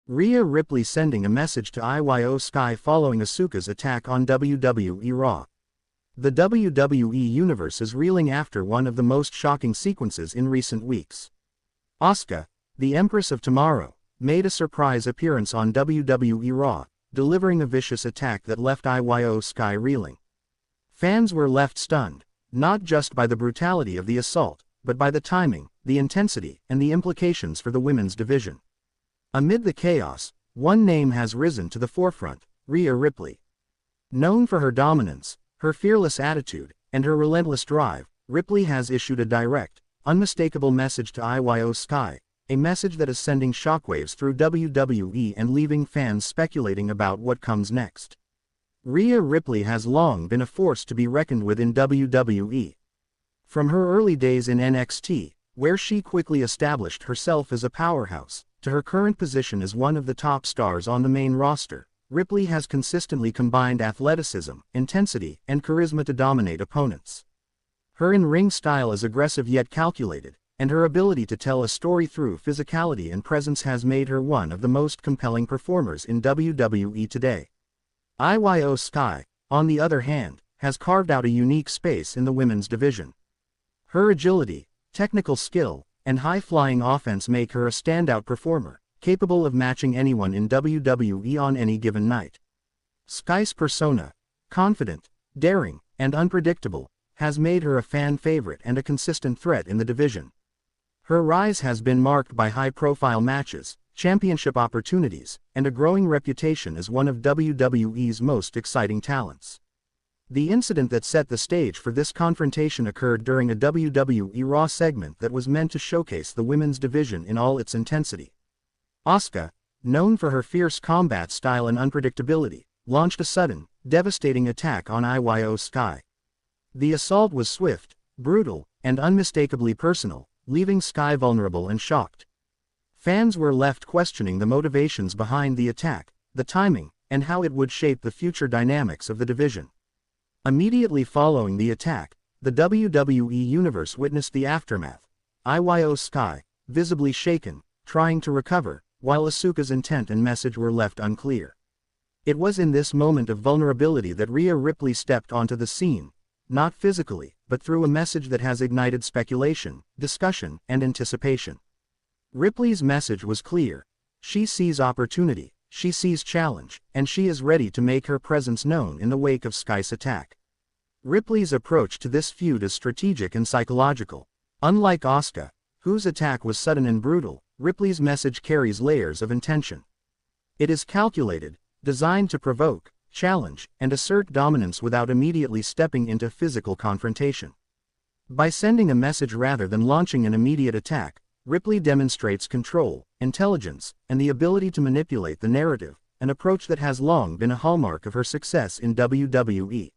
Rhea Ripley sending a message to Sky following Asuka's attack on WWE Raw. The WWE Universe is reeling after one of the most shocking sequences in recent weeks. Asuka, the Empress of Tomorrow, made a surprise appearance on WWE Raw, delivering a vicious attack that left Sky reeling. Fans were left stunned, not just by the brutality of the assault, but by the timing, the intensity, and the implications for the women's division. Amid the chaos, one name has risen to the forefront: Rhea Ripley. Known for her dominance, her fearless attitude, and her relentless drive, Ripley has issued a direct, unmistakable message to Sky, a message that is sending shockwaves through WWE and leaving fans speculating about what comes next. Rhea Ripley has long been a force to be reckoned with in WWE. From her early days in NXT, where she quickly established herself as a powerhouse, to her current position as one of the top stars on the main roster, Ripley has consistently combined athleticism, intensity, and charisma to dominate opponents. Her in-ring style is aggressive yet calculated, and her ability to tell a story through physicality and presence has made her one of the most compelling performers in WWE today. Sky, on the other hand, has carved out a unique space in the women's division. Her agility, technical skill, and high-flying offense make her a standout performer, capable of matching anyone in WWE on any given night. Sky's persona, confident, daring, and unpredictable, has made her a fan favorite and a consistent threat in the division. Her rise has been marked by high-profile matches, championship opportunities, and a growing reputation as one of WWE's most exciting talents. The incident that set the stage for this confrontation occurred during a WWE Raw segment that was meant to showcase the women's division in all its intensity. Asuka, known for her fierce combat style and unpredictability, launched a sudden, devastating attack on Sky. The assault was swift, brutal, and unmistakably personal, leaving Sky vulnerable and shocked. Fans were left questioning the motivations behind the attack, the timing, and how it would shape the future dynamics of the division. Immediately following the attack, the WWE Universe witnessed the aftermath. Sky, visibly shaken, trying to recover, while Asuka's intent and message were left unclear. It was in this moment of vulnerability that Rhea Ripley stepped onto the scene, not physically, but through a message that has ignited speculation, discussion, and anticipation. Ripley's message was clear. She sees opportunity, she sees challenge, and she is ready to make her presence known in the wake of Sky's attack. Ripley's approach to this feud is strategic and psychological. Unlike Asuka, whose attack was sudden and brutal, Ripley's message carries layers of intention. It is calculated, designed to provoke, challenge, and assert dominance without immediately stepping into physical confrontation. By sending a message rather than launching an immediate attack, Ripley demonstrates control, intelligence, and the ability to manipulate the narrative, an approach that has long been a hallmark of her success in WWE.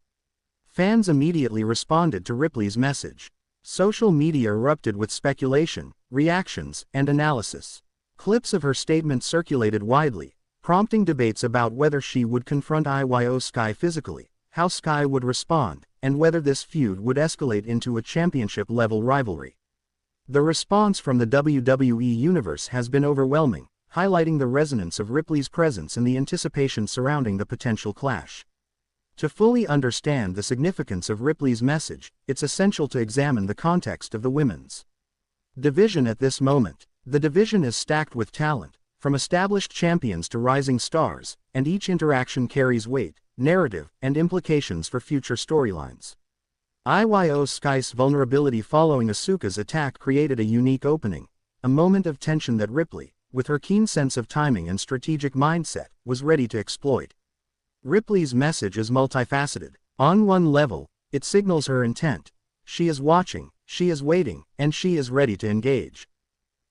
Fans immediately responded to Ripley's message. Social media erupted with speculation, reactions, and analysis. Clips of her statement circulated widely, prompting debates about whether she would confront Sky physically, how Sky would respond, and whether this feud would escalate into a championship-level rivalry. The response from the WWE Universe has been overwhelming, highlighting the resonance of Ripley's presence and the anticipation surrounding the potential clash. To fully understand the significance of Ripley's message, it's essential to examine the context of the women's division at this moment. The division is stacked with talent, from established champions to rising stars, and each interaction carries weight, narrative, and implications for future storylines. Sky's vulnerability following Asuka's attack created a unique opening, a moment of tension that Ripley, with her keen sense of timing and strategic mindset, was ready to exploit. Ripley's message is multifaceted. On one level, it signals her intent. She is watching, she is waiting, and she is ready to engage.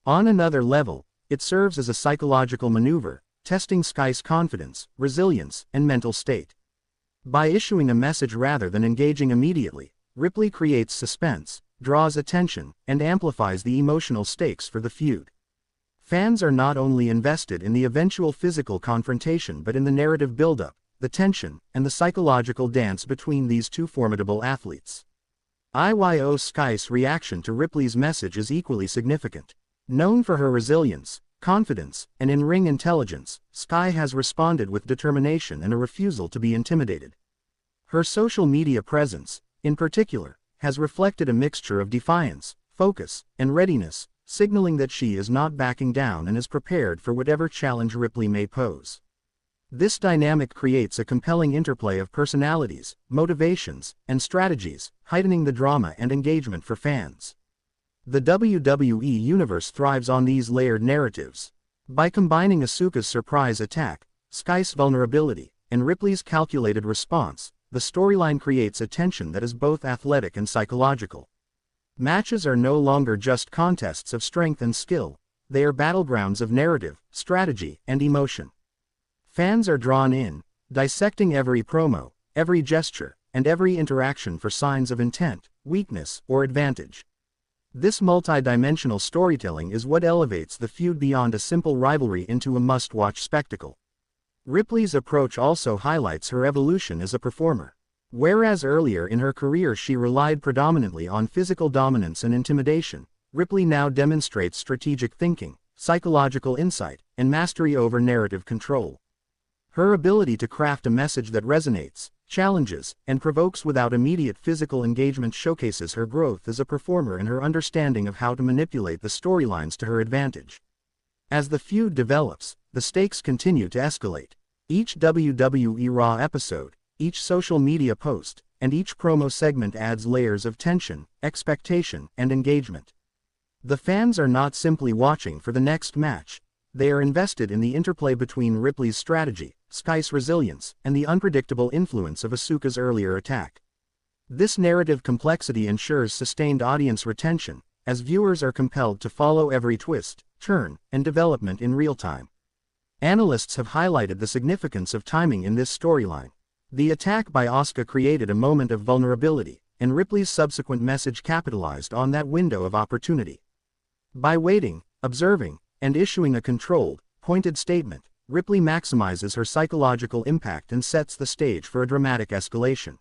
On another level, it serves as a psychological maneuver, testing Sky's confidence, resilience, and mental state. By issuing a message rather than engaging immediately, Ripley creates suspense, draws attention, and amplifies the emotional stakes for the feud. Fans are not only invested in the eventual physical confrontation but in the narrative buildup, the tension, and the psychological dance between these two formidable athletes. Sky's reaction to Ripley's message is equally significant. Known for her resilience, confidence, and in-ring intelligence, Sky has responded with determination and a refusal to be intimidated. Her social media presence, in particular, has reflected a mixture of defiance, focus, and readiness, signaling that she is not backing down and is prepared for whatever challenge Ripley may pose. This dynamic creates a compelling interplay of personalities, motivations, and strategies, heightening the drama and engagement for fans. The WWE Universe thrives on these layered narratives. By combining Asuka's surprise attack, Sky's vulnerability, and Ripley's calculated response, the storyline creates a tension that is both athletic and psychological. Matches are no longer just contests of strength and skill, they are battlegrounds of narrative, strategy, and emotion. Fans are drawn in, dissecting every promo, every gesture, and every interaction for signs of intent, weakness, or advantage. This multi-dimensional storytelling is what elevates the feud beyond a simple rivalry into a must-watch spectacle. Ripley's approach also highlights her evolution as a performer. Whereas earlier in her career she relied predominantly on physical dominance and intimidation, Ripley now demonstrates strategic thinking, psychological insight, and mastery over narrative control. Her ability to craft a message that resonates, challenges, and provokes without immediate physical engagement showcases her growth as a performer and her understanding of how to manipulate the storylines to her advantage. As the feud develops, the stakes continue to escalate. Each WWE Raw episode, each social media post, and each promo segment adds layers of tension, expectation, and engagement. The fans are not simply watching for the next match, they are invested in the interplay between Ripley's strategy, Sky's resilience, and the unpredictable influence of Asuka's earlier attack. This narrative complexity ensures sustained audience retention, as viewers are compelled to follow every twist, turn, and development in real time. Analysts have highlighted the significance of timing in this storyline. The attack by Asuka created a moment of vulnerability, and Ripley's subsequent message capitalized on that window of opportunity. By waiting, observing, and issuing a controlled, pointed statement, Ripley maximizes her psychological impact and sets the stage for a dramatic escalation.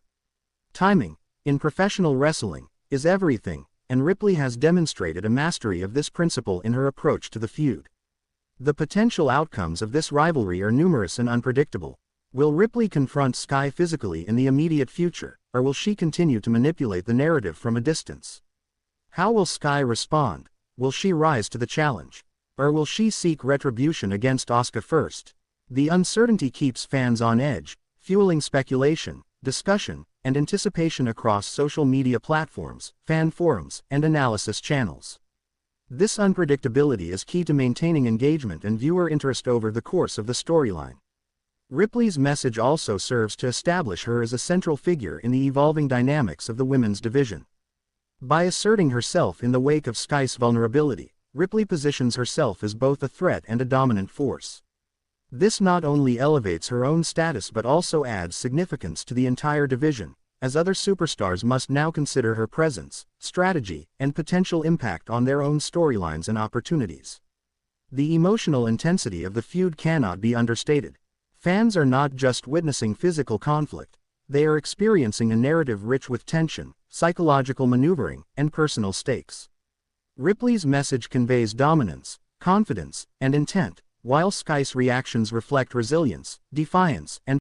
Timing, in professional wrestling, is everything, and Ripley has demonstrated a mastery of this principle in her approach to the feud. The potential outcomes of this rivalry are numerous and unpredictable. Will Ripley confront Sky physically in the immediate future, or will she continue to manipulate the narrative from a distance? How will Sky respond? Will she rise to the challenge? Or will she seek retribution against Asuka first? The uncertainty keeps fans on edge, fueling speculation, discussion, and anticipation across social media platforms, fan forums, and analysis channels. This unpredictability is key to maintaining engagement and viewer interest over the course of the storyline. Ripley's message also serves to establish her as a central figure in the evolving dynamics of the women's division. By asserting herself in the wake of Sky's vulnerability, Ripley positions herself as both a threat and a dominant force. This not only elevates her own status but also adds significance to the entire division, as other superstars must now consider her presence, strategy, and potential impact on their own storylines and opportunities. The emotional intensity of the feud cannot be understated. Fans are not just witnessing physical conflict, they are experiencing a narrative rich with tension, psychological maneuvering, and personal stakes. Ripley's message conveys dominance, confidence, and intent, while Sky's reactions reflect resilience, defiance, and